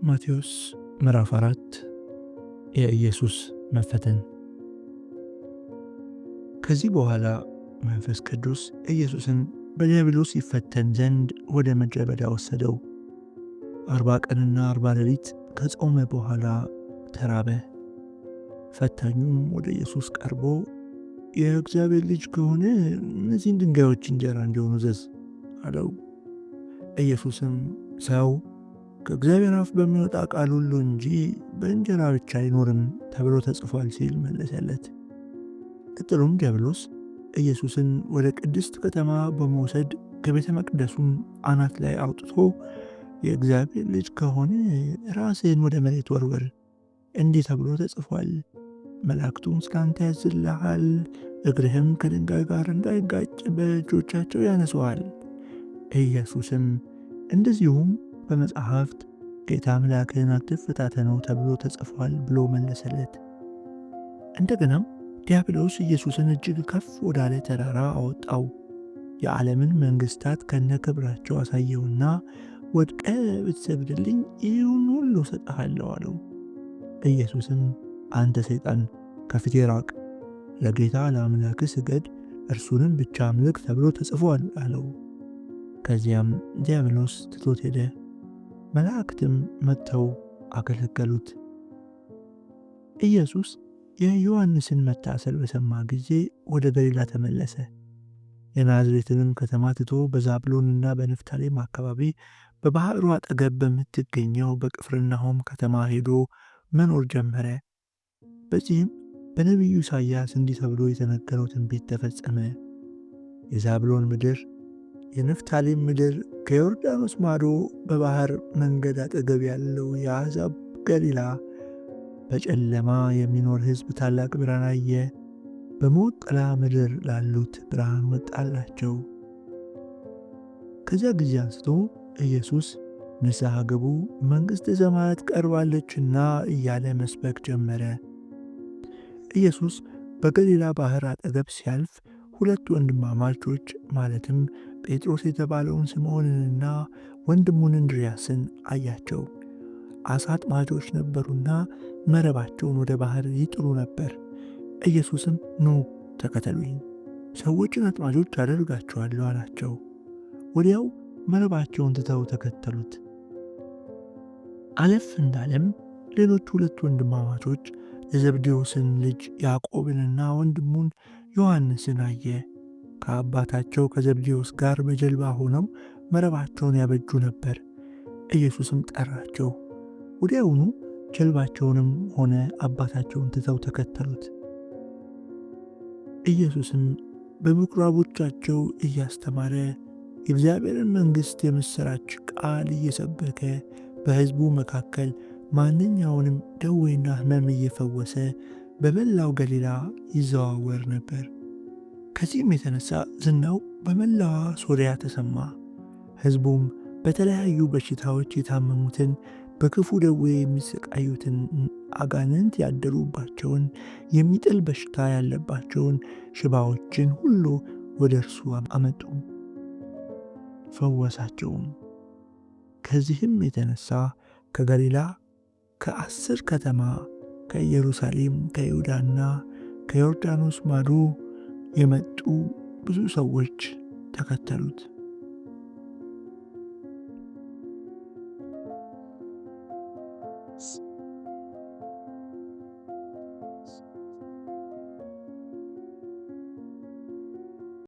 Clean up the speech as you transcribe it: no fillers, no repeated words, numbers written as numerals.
ማቴዎስ ምዕራፍ 4 የኢየሱስ መፈተን። ከዚህ በኋላ መንፈስ ቅዱስ ኢየሱስን በዲያብሎስ ይፈተን ዘንድ ወደ ምድረ በዳ ወሰደው። 40 ቀንና 40 ሌሊት ከጾመ በኋላ ተራበ። ፈታኙም ወደ ኢየሱስ ቀርቦ የእግዚአብሔር ልጅ ከሆነ እነዚህን ድንጋዮች እንጀራ እንዲሆኑ እዘዝ አለው። ኢየሱስም ሰው ከእግዚአብሔር አፍ በሚወጣ ቃል ሁሉ እንጂ በእንጀራ ብቻ አይኖርም ተብሎ ተጽፏል ሲል መለሰለት። ቀጥሎም ዲያብሎስ ኢየሱስን ወደ ቅድስት ከተማ በመውሰድ ከቤተ መቅደሱም አናት ላይ አውጥቶ የእግዚአብሔር ልጅ ከሆነ ራስህን ወደ መሬት ወርወር፣ እንዲህ ተብሎ ተጽፏል፣ መላእክቱን ስላንተ ያዝልሃል፣ እግርህም ከድንጋይ ጋር እንዳይጋጭ በእጆቻቸው ያነሱሃል። ኢየሱስም እንደዚሁም በመጽሐፍት ጌታ አምላክህን አትፈታተነው ተብሎ ተጽፏል ብሎ መለሰለት። እንደገናም ዲያብሎስ ኢየሱስን እጅግ ከፍ ወዳለ ተራራ አወጣው። የዓለምን መንግሥታት ከነ ክብራቸው አሳየውና ወድቀ ብትሰግድልኝ ይህን ሁሉ እሰጥሃለሁ አለው። ኢየሱስም አንተ ሰይጣን ከፊቴ ራቅ፣ ለጌታ ለአምላክህ ስገድ፣ እርሱንም ብቻ አምልክ ተብሎ ተጽፏል አለው። ከዚያም ዲያብሎስ ትቶት ሄደ። መላእክትም መጥተው አገለገሉት። ኢየሱስ የዮሐንስን መታሰር በሰማ ጊዜ ወደ ገሊላ ተመለሰ። የናዝሬትንም ከተማ ትቶ በዛብሎንና በንፍታሌም አካባቢ በባሕሩ አጠገብ በምትገኘው በቅፍርናሆም ከተማ ሄዶ መኖር ጀመረ። በዚህም በነቢዩ ኢሳይያስ እንዲህ ተብሎ የተነገረው ትንቢት ተፈጸመ። የዛብሎን ምድር፣ የንፍታሌም ምድር፣ ከዮርዳኖስ ማዶ በባሕር መንገድ አጠገብ ያለው የአሕዛብ ገሊላ፣ በጨለማ የሚኖር ሕዝብ ታላቅ ብርሃን አየ። በሞት ጥላ ምድር ላሉት ብርሃን ወጣላቸው። ከዚያ ጊዜ አንስቶ ኢየሱስ ንስሐ ግቡ፣ መንግሥተ ሰማያት ቀርባለችና እያለ መስበክ ጀመረ። ኢየሱስ በገሊላ ባሕር አጠገብ ሲያልፍ ሁለት ወንድማማቾች ማለትም ጴጥሮስ የተባለውን ስምዖንንና ወንድሙን እንድርያስን አያቸው። ዓሣ አጥማጆች ነበሩና መረባቸውን ወደ ባሕር ይጥሉ ነበር። ኢየሱስም ኑ ተከተሉኝ፣ ሰዎችን አጥማጆች አደርጋቸዋለሁ አላቸው። ወዲያው መረባቸውን ትተው ተከተሉት። አለፍ እንዳለም ሌሎች ሁለት ወንድማማቾች የዘብዴዎስን ልጅ ያዕቆብንና ወንድሙን ዮሐንስን አየ። ከአባታቸው ከዘብዴዎስ ጋር በጀልባ ሆነው መረባቸውን ያበጁ ነበር። ኢየሱስም ጠራቸው። ወዲያውኑ ጀልባቸውንም ሆነ አባታቸውን ትተው ተከተሉት። ኢየሱስም በምኵራቦቻቸው እያስተማረ የእግዚአብሔርን መንግሥት የምሥራች ቃል እየሰበከ በሕዝቡ መካከል ማንኛውንም ደዌና ሕመም እየፈወሰ በመላው ገሊላ ይዘዋወር ነበር። ከዚህም የተነሳ ዝናው በመላዋ ሶርያ ተሰማ። ሕዝቡም በተለያዩ በሽታዎች የታመሙትን፣ በክፉ ደዌ የሚሰቃዩትን፣ አጋንንት ያደሩባቸውን፣ የሚጥል በሽታ ያለባቸውን ሽባዎችን ሁሉ ወደ እርሱ አመጡ፣ ፈወሳቸውም። ከዚህም የተነሳ ከገሊላ ከ10 ከተማ ከኢየሩሳሌም ከይሁዳና ከዮርዳኖስ ማዶ የመጡ ብዙ ሰዎች ተከተሉት።